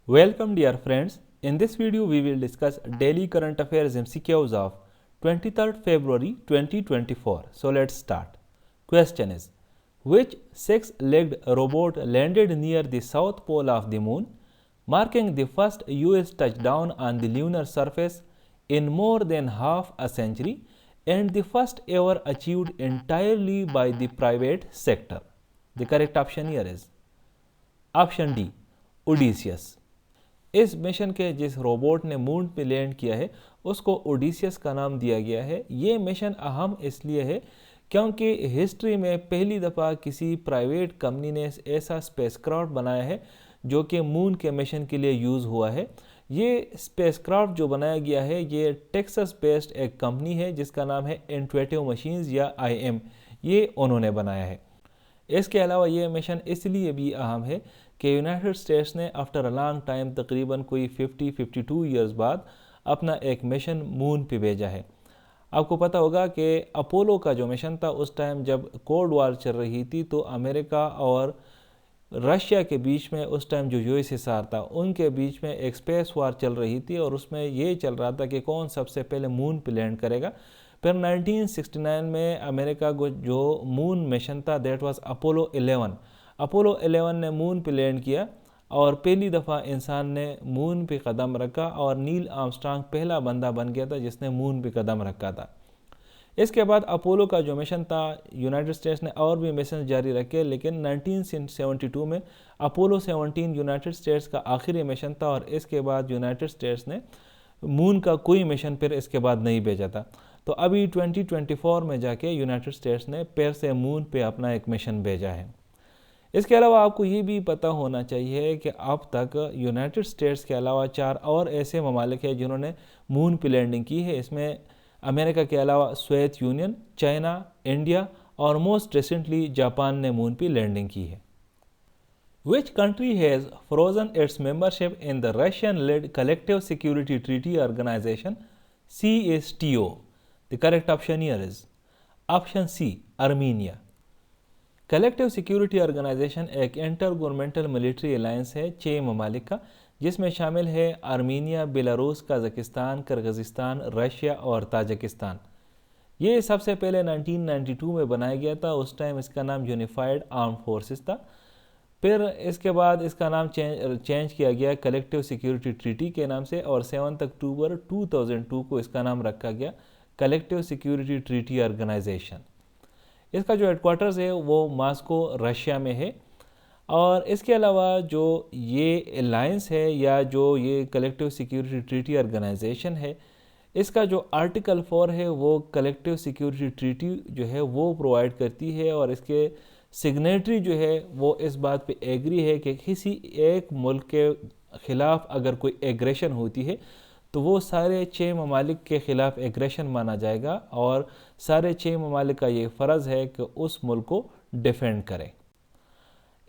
Welcome dear friends. In this video we will discuss daily current affairs MCQs of 23rd February 2024. So let's start. Question is, which six-legged robot landed near the south pole of the moon, marking the first US touchdown on the lunar surface in more than half a century and the first ever achieved entirely by the private sector? The correct option here is option D, Odysseus. इस mission के जिस robot ने moon पे land किया है उसको Odysseus का नाम दिया गया है। ये मिशन अहम इसलिए है क्योंकि हिस्ट्री में पहली दफ़ा किसी प्राइवेट कंपनी ने ऐसा स्पेसक्राफ्ट बनाया है जो कि मून के मिशन के लिए यूज़ हुआ है। ये स्पेसक्राफ्ट जो बनाया गया है ये टेक्सास बेस्ड एक कंपनी है जिसका नाम है इंट्यूटिव मशीन्स या IM, ये उन्होंने बनाया है। इसके अलावा ये मिशन इसलिए भी अहम है कि यूनाइटेड स्टेट्स ने आफ्टर अ लॉन्ग टाइम तकरीबन कोई 52 ईयर्स बाद अपना एक मिशन मून पे भेजा है। आपको पता होगा कि अपोलो का जो मिशन था उस टाइम जब कोल्ड वॉर चल रही थी तो अमेरिका और रशिया के बीच में उस टाइम जो USSR था उनके बीच में एक स्पेस वॉर चल रही थी और उसमें ये चल रहा था कि कौन सबसे पहले मून पे लैंड करेगा। फिर 1969 में अमेरिका को जो मून मिशन था दैट वाज अपोलो 11। अपोलो 11 ने मून पे लैंड किया और पहली दफ़ा इंसान ने मून पे कदम रखा और नील आर्मस्ट्रांग पहला बंदा बन गया था जिसने मून पे कदम रखा था। इसके बाद अपोलो का जो मिशन था यूनाइटेड स्टेट्स ने और भी मिशन जारी रखे, लेकिन 1972 में अपोलो 17 यूनाइटेड स्टेट्स का आखिरी मिशन था और इसके बाद यूनाइटेड स्टेट्स ने मून का कोई मिशन फिर इसके बाद नहीं भेजा था। तो अभी 2024 में जाके यूनाइटेड स्टेट्स ने फिर से मून पे अपना एक मिशन भेजा है। इसके अलावा आपको ये भी पता होना चाहिए कि अब तक यूनाइटेड स्टेट्स के अलावा 4 और ऐसे ममालिक हैं जिन्होंने मून पे लैंडिंग की है। इसमें अमेरिका के अलावा सोवियत यूनियन, चाइना, इंडिया और मोस्ट रिसेंटली जापान ने मून पे लैंडिंग की है। Which country has frozen its membership in the Russian-led Collective Security Treaty Organization CSTO? The correct option here is option C, Armenia। Collective security organisation एक intergovernmental military alliance है 6 ममालिक का, जिसमें शामिल है Armenia, Belarus, Kazakhstan, Kyrgyzstan, Russia और Tajikistan. ये सबसे पहले 1992 में बनाया गया था। उस टाइम इसका नाम यूनिफाइड आर्म फोर्सेस था। फिर इसके बाद इसका नाम चेंज किया गया कलेक्टिव सिक्योरिटी ट्रीटी के नाम से और 7 अक्टूबर 2002 को इसका नाम रखा गया कलेक्टिव सिक्योरिटी ट्रीटी ऑर्गेनाइजेशन। इसका जो हेडक्वार्टर्स है वो मॉस्को, रशिया में है। और इसके अलावा जो ये अलायंस है या जो ये कलेक्टिव सिक्योरिटी ट्रीटी ऑर्गेनाइजेशन है, इसका जो आर्टिकल 4 है वो कलेक्टिव सिक्योरिटी ट्रीटी जो है वो प्रोवाइड करती है और इसके सिग्नेटरी जो है वो इस बात पे एग्री है कि किसी एक मुल्क के ख़िलाफ़ अगर कोई एग्रेशन होती है तो वो सारे 6 ममालिक के ख़िलाफ़ एग्रेशन माना जाएगा और सारे 6 ममालिक का ये फ़र्ज़ है कि उस मुल्क को डिफेंड करें।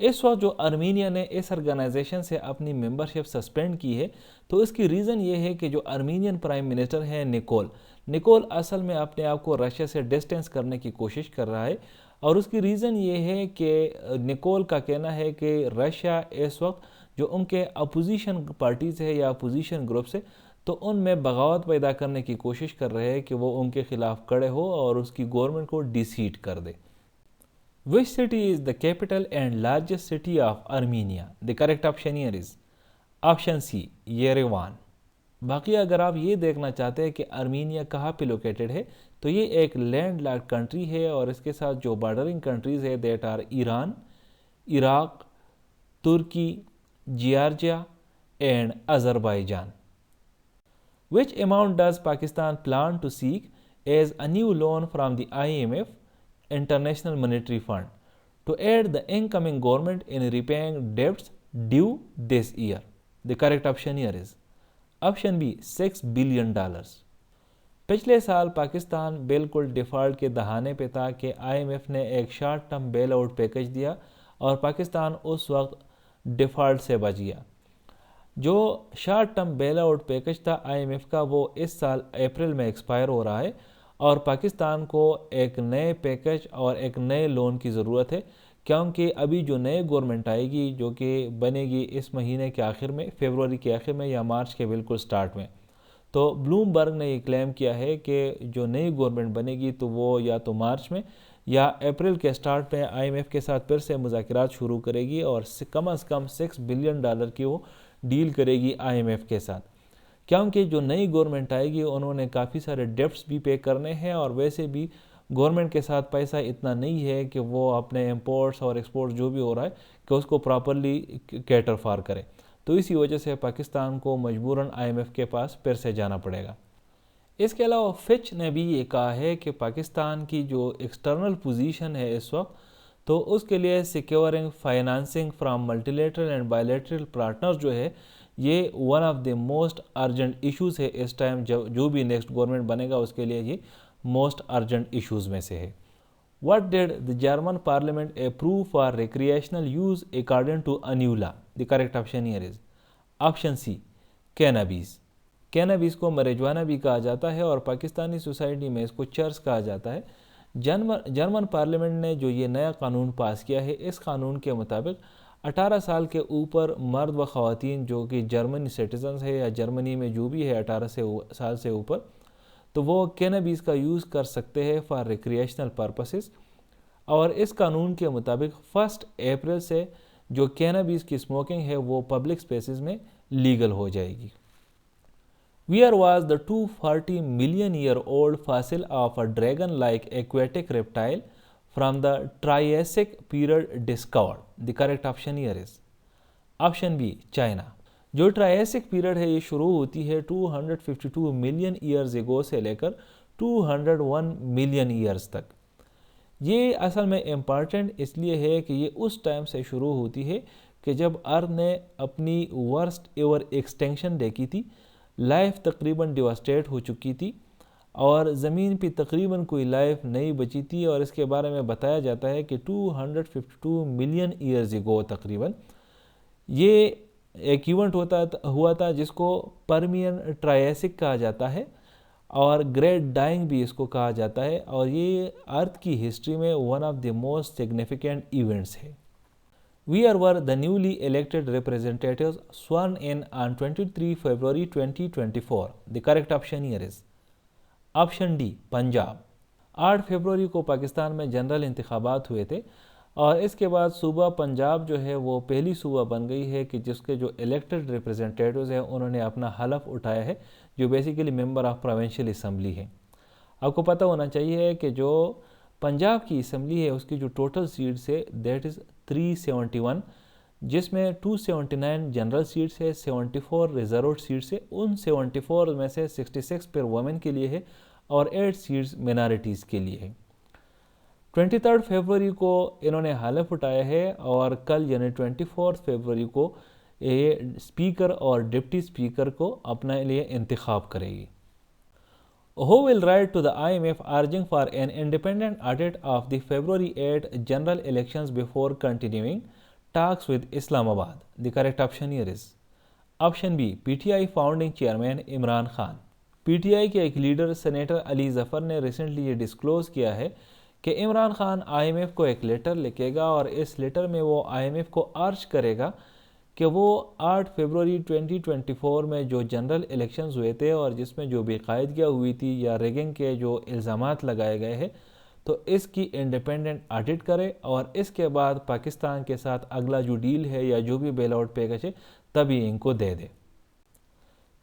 इस वक्त जो आर्मीनिया ने इस ऑर्गेनाइजेशन से अपनी मेंबरशिप सस्पेंड की है तो इसकी रीज़न ये है कि जो आर्मीनियन प्राइम मिनिस्टर हैं निकोल असल में अपने आप को रशिया से डिस्टेंस करने की कोशिश कर रहा है और उसकी रीज़न ये है कि निकोल का कहना है कि रशिया इस वक्त जो उनके अपोजिशन पार्टीज़ है या अपोजिशन ग्रुप्स है तो उनमें बगावत पैदा करने की कोशिश कर रहे हैं कि वो उनके खिलाफ खड़े हो और उसकी गवर्नमेंट को डिसीट कर दे। Which city is the capital and largest city of Armenia? The correct option here is option C, Yerevan. बाकी अगर आप ये देखना चाहते हैं कि आर्मीनिया कहाँ पे लोकेटेड है तो ये एक लैंड लॉक्ड कंट्री है और इसके साथ जो बॉर्डरिंग कंट्रीज़ है that are Iran, Iraq, Turkey, Georgia and Azerbaijan. Which amount does Pakistan plan to seek as a new loan from the IMF, International Monetary Fund, to aid the incoming government in repaying debts due this year? The correct option here is option B, $6 billion. पिछले साल पाकिस्तान बिल्कुल default के दहाने पे था कि IMF ने एक short term bail out package दिया और पाकिस्तान उस वक्त डिफ़ॉल्ट से बच गया। जो short term bail out package था IMF का वो इस साल अप्रैल में एक्सपायर हो रहा है और पाकिस्तान को एक नए पैकेज और एक नए लोन की ज़रूरत है क्योंकि अभी जो नए गवर्नमेंट आएगी जो कि बनेगी इस महीने के आखिर में, फरवरी के आखिर में या मार्च के बिल्कुल स्टार्ट में, तो ब्लूमबर्ग ने ये क्लेम किया है कि जो नई गवर्नमेंट बनेगी तो वो या तो मार्च में या अप्रैल के स्टार्ट में आईएमएफ के साथ फिर से मुज़ाकरात शुरू करेगी और कम से कम $6 बिलियन की वो डील करेगी आईएमएफ के साथ। क्योंकि जो नई गवर्नमेंट आएगी उन्होंने काफ़ी सारे डेब्ट्स भी पे करने हैं और वैसे भी गवर्नमेंट के साथ पैसा इतना नहीं है कि वो अपने इंपोर्ट्स और एक्सपोर्ट्स जो भी हो रहा है कि उसको प्रॉपरली कैटर फॉर करे। तो इसी वजह से पाकिस्तान को मजबूरन आईएमएफ के पास फिर से जाना पड़ेगा। इसके अलावा फिच ने भी ये कहा है कि पाकिस्तान की जो एक्सटर्नल पोजीशन है इस वक्त, तो उसके लिए securing financing from multilateral and bilateral partners जो है ये one of the most urgent issues है इस टाइम। जो भी नेक्स्ट गवर्नमेंट बनेगा उसके लिए ये मोस्ट अर्जेंट इश्यूज़ में से है। What did the German parliament approve for recreational use according to a new law? The correct option here is option C, cannabis. Cannabis को मरिजुआना भी कहा जाता है और पाकिस्तानी सोसाइटी में इसको चर्च कहा जाता है। जर्मन पार्लियामेंट ने जो ये नया कानून पास किया है, इस कानून के मुताबिक 18 साल के ऊपर मर्द व ख़वातीन जो कि जर्मनी सिटीजन्स है या जर्मनी में जो भी है 18 साल से ऊपर, तो वो कैनबिस का यूज़ कर सकते हैं फॉर रिक्रिएशनल पर्पसेस। और इस कानून के मुताबिक 1 अप्रैल से जो कैनबिस की स्मोकिंग है वो पब्लिक स्पेसेस में लीगल हो जाएगी। Where was the 240 million year old fossil of a dragon like aquatic reptile from the Triassic period discovered? The correct option here is option B, China. जो Triassic period है ये शुरू होती है 252 million years ago से लेकर 201 million years तक। ये असल में इम्पॉर्टेंट इसलिए है कि ये उस टाइम से शुरू होती है कि जब अर्थ ने अपनी वर्स्ट एवर एक्सटेंशन देखी थी। लाइफ तकरीबन डिवास्टेट हो चुकी थी और ज़मीन पे तकरीबन कोई लाइफ नहीं बची थी और इसके बारे में बताया जाता है कि 252 मिलियन ईयर्स एगो तकरीबन ये एक इवेंट हुआ था जिसको पर्मियन ट्रायसिक कहा जाता है और ग्रेट डाइंग भी इसको कहा जाता है और ये अर्थ की हिस्ट्री में one of the most significant events है। Where were the newly elected representatives sworn in on 23 February 2024? The correct option here is option D, Punjab. 8 फरवरी को पाकिस्तान में जनरल इंतखाबात हुए थे और इसके बाद सूबा पंजाब जो है वो पहली सूबा बन गई है कि जिसके जो इलेक्टेड रिप्रेजेंटेटिव्स हैं उन्होंने अपना हलफ उठाया है, जो basically member of provincial assembly है। आपको पता होना चाहिए कि जो पंजाब की असम्बली है उसकी जो टोटल सीट्स है दैट इज़ 371, जिसमें 279 जनरल सीट्स है, 74 रिजर्व सीट्स है। उन 74 में से 66 पर वुमेन के लिए है और 8 सीट्स मिनॉरिटीज़ के लिए है। 23 फरवरी को इन्होंने हलफ उठाया है और कल यानी 24 फरवरी को ये स्पीकर और डिप्टी स्पीकर को अपने लिए इंतखाब करेगी। Who will write to the IMF urging for an independent audit of the February 8 general elections before continuing talks with Islamabad? The correct option here is option B, PTI founding chairman Imran Khan. PTI के एक leader senator Ali Zafar ने recently ये disclose किया है कि Imran Khan IMF को एक letter लिखेगा और इस लेटर में वो IMF को अर्ज करेगा कि वो 8 फरवरी 2024 में जो जनरल इलेक्शंस हुए थे और जिसमें जो बेकायदगियाँ हुई थी या रिगिंग के जो इल्ज़ामात लगाए गए हैं, तो इसकी इंडिपेंडेंट ऑडिट करे और इसके बाद पाकिस्तान के साथ अगला जो डील है या जो भी बेल आउट पैकेज है तभी इनको दे दे।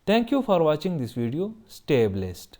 Thank you for watching this video. Stay blessed.